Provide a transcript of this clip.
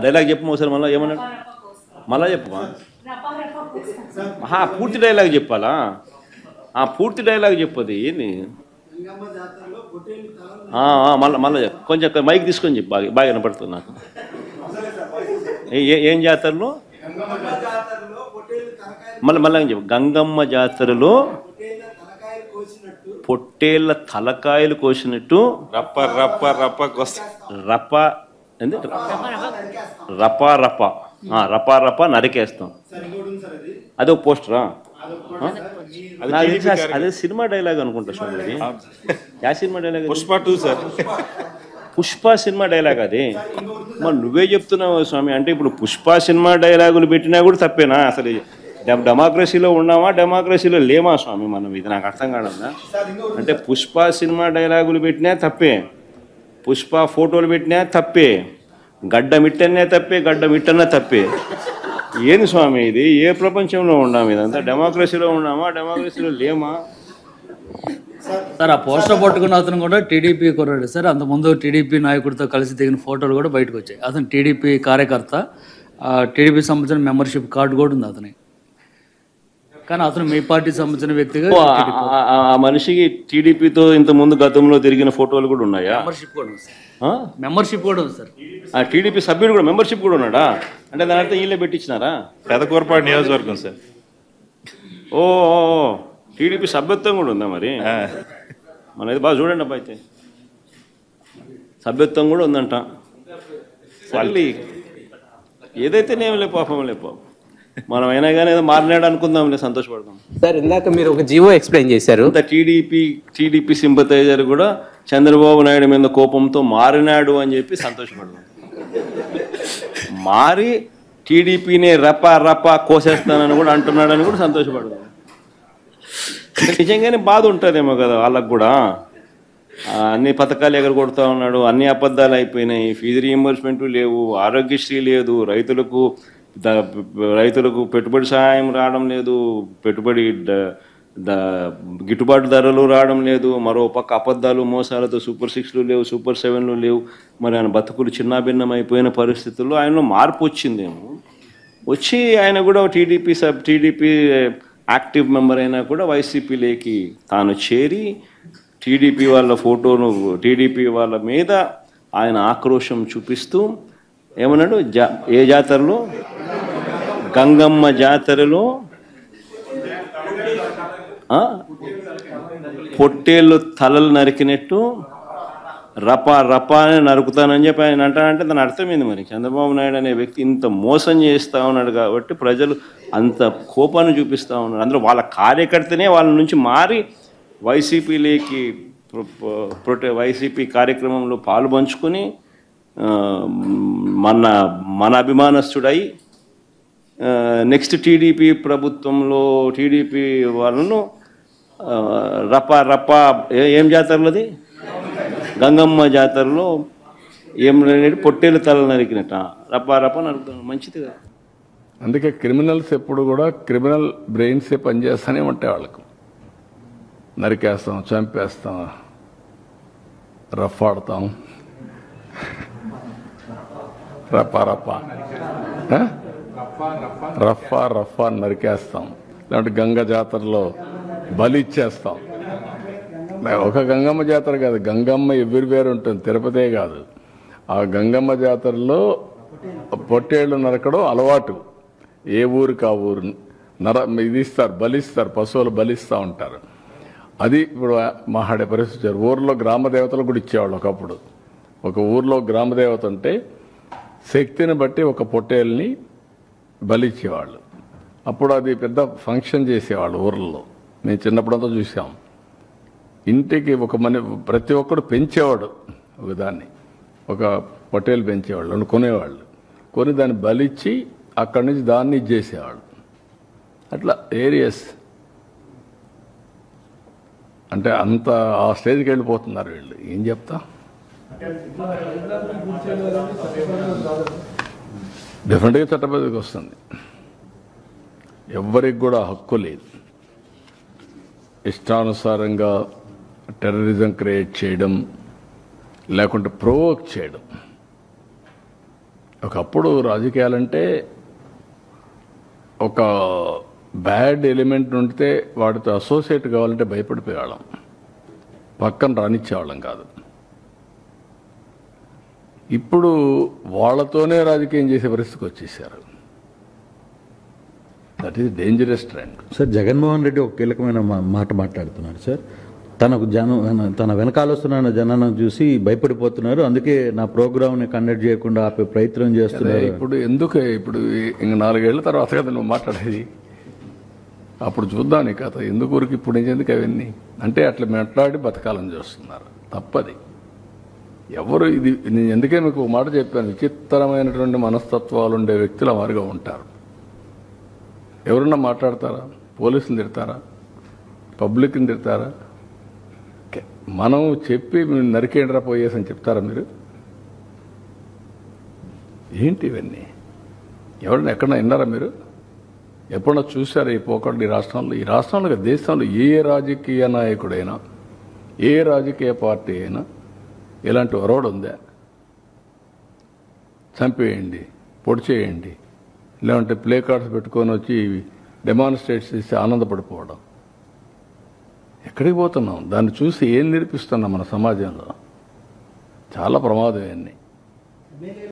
Dialogue చెప్పు ఒకసారి మళ్ళీ ఏమన్నాడు మళ్ళా చెప్పు పూర్తి డైలాగ్ చెప్పాలా పూర్తి డైలాగ్ చెప్పది ఏంది మళ్ళీ మళ్ళీ కొంచెం మైక్ తీసుకొని చెప్పు బాగా బాగా వినపడుతుంది నాకు ఏం జాతరలో మళ్ళీ మళ్ళీ చెప్పు గంగమ్మ జాతరలో పొట్టేళ్ళ తలకాయలు కోసినట్టు రప్ప రప్ప రప్ప రప్ప ఏంది రపా రప రపా రప నరికేస్తాం అదే ఒక పోస్టరా అదే సినిమా డైలాగ్ అనుకుంటా స్వామి యా cinema dialogue Pushpa 2 sir Pushpa cinema dialogue అది మరి నువ్వే చెప్తున్నావు స్వామి అంటే ఇప్పుడు పుష్ప సినిమా డైలాగులు పెట్టినా కూడా తప్పేనా అసలు డెమోక్రసీలో ఉన్నామా డెమోక్రసీలో లేమా స్వామి మనం ఇది నాకు అర్థం కాదన్నా అంటే పుష్ప సినిమా డైలాగులు పెట్టినా తప్పే పుష్ప ఫోటోలు పెట్టినా తప్పే గడ్డ మిట్టనే తప్పే గడ్డ మిట్టనే తప్పే ఏంది స్వామి ఇది ఏ ప్రపంచంలో ఉన్నాము ఇదంతా డెమోక్రసీలో ఉన్నామా డెమోక్రసీలో లేమా సార్ ఆ పోస్టర్ పట్టుకున్న అతను కూడా టీడీపీ కుర్రాడు సార్ అంతకుముందు టీడీపీ నాయకుడితో కలిసి దిగిన ఫోటోలు కూడా బయటకు వచ్చాయి అతను టీడీపీ కార్యకర్త టీడీపీ సంబంధించిన మెంబర్షిప్ కార్డు కూడా ఉంది అతని కానీ అతను మీ పార్టీకి సంబంధించిన వ్యక్తిగా ఆ మనిషికి టీడీపీతో ఇంత ముందు గతంలో తిరిగిన ఫోటోలు కూడా ఉన్నాయా మెంబర్షిప్ కూడా ఉంది సార్ మెంబర్షిప్ కూడా ఉంది సార్ ఆ టీడీపీ సభ్యుడు కూడా మెంబర్షిప్ కూడా ఉన్నాడా అంటే దాని అర్థం వీళ్ళే పెట్టించినారా పెదకూరపాడు నియోజకవర్గం సార్ ఓ టీడీపీ సభ్యత్వం కూడా ఉందా మరి మనది బాగా చూడండి అబ్బా అయితే సభ్యత్వం కూడా ఉందంట మళ్ళీ ఏదైతేనేమి లే పాపం లే పాపం మనం అయినా కానీ ఏదో మారినాడు అనుకుందాంలే సంతోషపడదాం సార్ ఇందాక మీరు ఒక జీవో ఎక్స్ప్లెయిన్ చేశారు టీడీపీ సింపతైజర్ కూడా చంద్రబాబు నాయుడు మీద కోపంతో మారినాడు అని చెప్పి సంతోషపడదాం మారి టీడీపీని రపా రపా కోసేస్తానని కూడా అంటున్నాడని కూడా సంతోషపడదాం నిజంగానే బాధ ఉంటుందేమో కదా వాళ్ళకు కూడా అన్ని పథకాలు ఎగరగొడతా ఉన్నాడు అన్ని అబద్ధాలు అయిపోయినాయి ఫీజు రీయింబర్స్మెంట్ లేవు ఆరోగ్యశ్రీ లేదు రైతులకు పెట్టుబడి సహాయం రావడం లేదు పెట్టుబడి గిట్టుబాటు ధరలు రావడం లేదు మరో పక్క అబద్ధాలు మోసాలతో సూపర్ 6లు లేవు సూపర్ 7లు లేవు మరి ఆయన బతుకులు చిన్నాభిన్నం అయిపోయిన పరిస్థితుల్లో ఆయనలో మార్పు వచ్చిందేమో వచ్చి ఆయన కూడా టీడీపీ యాక్టివ్ మెంబర్ అయినా కూడా వైసీపీలోకి తాను చేరి టీడీపీ వాళ్ళ ఫోటోను టీడీపీ వాళ్ళ మీద ఆయన ఆక్రోశం చూపిస్తూ ఏమన్నాడు ఏ జాతరలో గంగమ్మ జాతరలో పొట్టేళ్ళు తలలు నరికినట్టు రపా రపా అని నరుకుతానని చెప్పి ఆయన అంటానంటే దాని అర్థమైంది మరి చంద్రబాబు నాయుడు అనే వ్యక్తి ఇంత మోసం చేస్తూ ఉన్నాడు కాబట్టి ప్రజలు అంత కోపాన్ని చూపిస్తూ ఉన్నారు అందరూ వాళ్ళ కార్యకర్తనే వాళ్ళ నుంచి మారి వైసీపీలోకి వైసీపీ కార్యక్రమంలో పాలు పంచుకొని మన అభిమానస్తుడై నెక్స్ట్ టీడీపీ ప్రభుత్వంలో టీడీపీ వాళ్ళను రపా రపా ఏం జాతరలోది గంగమ్మ జాతరలో ఏం పొట్టేలు తల నరికినట్ట రపా రపా నరుకుతాను మంచిది కదా అందుకే క్రిమినల్స్ ఎప్పుడు కూడా క్రిమినల్ బ్రెయిన్సే పనిచేస్తూనే ఉంటాయి వాళ్ళకు నరికేస్తాం చంపేస్తాం రఫాడతాం రపా రపా రఫా రఫా నరికేస్తాం లేదంటే గంగ జాతరలో బలి ఇచ్చేస్తాం ఒక గంగమ్మ జాతర కాదు గంగమ్మ ఎవ్రీవేర్ ఉంటుంది తిరుపతే కాదు ఆ గంగమ్మ జాతరలో పొట్టేళ్ళు నరకడం అలవాటు ఏ ఊరికి ఆ ఊరు ఇది ఇస్తారు బలిస్తారు పశువులు బలిస్తూ ఉంటారు అది ఇప్పుడు మాట్లాడే పరిస్థితి ఊర్లో గ్రామ దేవతలు కూడా ఇచ్చేవాళ్ళు ఒకప్పుడు ఒక ఊర్లో గ్రామ దేవత ఉంటే శక్తిని బట్టి ఒక పొట్టేల్ని బలిచ్చేవాళ్ళు అప్పుడు అది పెద్ద ఫంక్షన్ చేసేవాళ్ళు ఊర్లలో నేను చిన్నప్పుడంతా చూసాం ఇంటికి ప్రతి ఒక్కడు పెంచేవాడు ఒకదాన్ని ఒక పొట్టేలు పెంచేవాళ్ళు కొనేవాళ్ళు కొని దాన్ని బలిచ్చి అక్కడి నుంచి దాన్ని ఇచ్చేసేవాళ్ళు అట్లా ఏరియస్ అంటే అంత ఆ స్టేజ్కి వెళ్ళిపోతున్నారు వీళ్ళు ఏం చెప్తా డెఫినెట్గా చట్టబద్ధకి వస్తుంది ఎవరికి కూడా హక్కు లేదు ఇష్టానుసారంగా టెర్రరిజం క్రియేట్ చేయడం లేకుంటే ప్రొవోక్ చేయడం ఒకప్పుడు రాజకీయాలంటే ఒక బ్యాడ్ ఎలిమెంట్ ఉంటే వాడితో అసోసియేట్ కావాలంటే భయపడిపోయేవాళ్ళం, పక్కన రానిచ్చేవాళ్ళం కాదు. ఇప్పుడు వాళ్ళతోనే రాజకీయం చేసే పరిస్థితికి వచ్చేసారు. That is dangerous trend. Sir, Jaganmohan Reddy ఒక కీలకమైన మాట మాట్లాడుతున్నారు సార్. తన వెనకాల వస్తున్న జనాన్ని చూసి భయపడిపోతున్నారు, అందుకే నా ప్రోగ్రామ్ని కండక్ట్ చేయకుండా ఆపే ప్రయత్నం చేస్తున్నారు. ఇప్పుడు ఎందుకు ఇప్పుడు ఇంక 4 ఏళ్ల తర్వాత కదా నువ్వు మాట్లాడేది, అప్పుడు చూద్దాం నీ కథ. ఎందుకు ఊరికి ఇప్పుడు ఎందుకు అవన్నీ అంటే అట్లా మాట్లాడి బతకాలని చూస్తున్నారు, తప్పది. ఎవరు ఇది నేను ఎందుకే మీకు ఒక మాట చెప్పాను, విచిత్రమైనటువంటి మనస్తత్వాలు ఉండే వ్యక్తులు వారుగా ఉంటారు. ఎవరన్నా మాట్లాడతారా? పోలీసులు తిడతారా? పబ్లిక్ని తిడతారా? మనం చెప్పి నరికేండ్రా పోయేసి అని చెప్తారా మీరు? ఏంటి ఇవన్నీ? ఎవరన్నా ఎక్కడన్నా విన్నారా మీరు? ఎప్పుడన్నా చూసారా ఈ పోకళ్ళు ఈ రాష్ట్రంలో? ఈ రాష్ట్రంలో దేశంలో ఏ రాజకీయ నాయకుడైనా ఏ రాజకీయ పార్టీ అయినా ఇలాంటి ఒరవడు ఉందా? చంపేయండి, పొడి చేయండి, లేదంటే ప్లే కార్డ్స్ పెట్టుకొని వచ్చి డెమాన్స్ట్రేట్ చేసి ఆనందపడిపోవడం. ఎక్కడికి పోతున్నాం? దాన్ని చూసి ఏం నేర్పిస్తున్నాం మన సమాజంలో? చాలా ప్రమాదం ఇవన్నీ.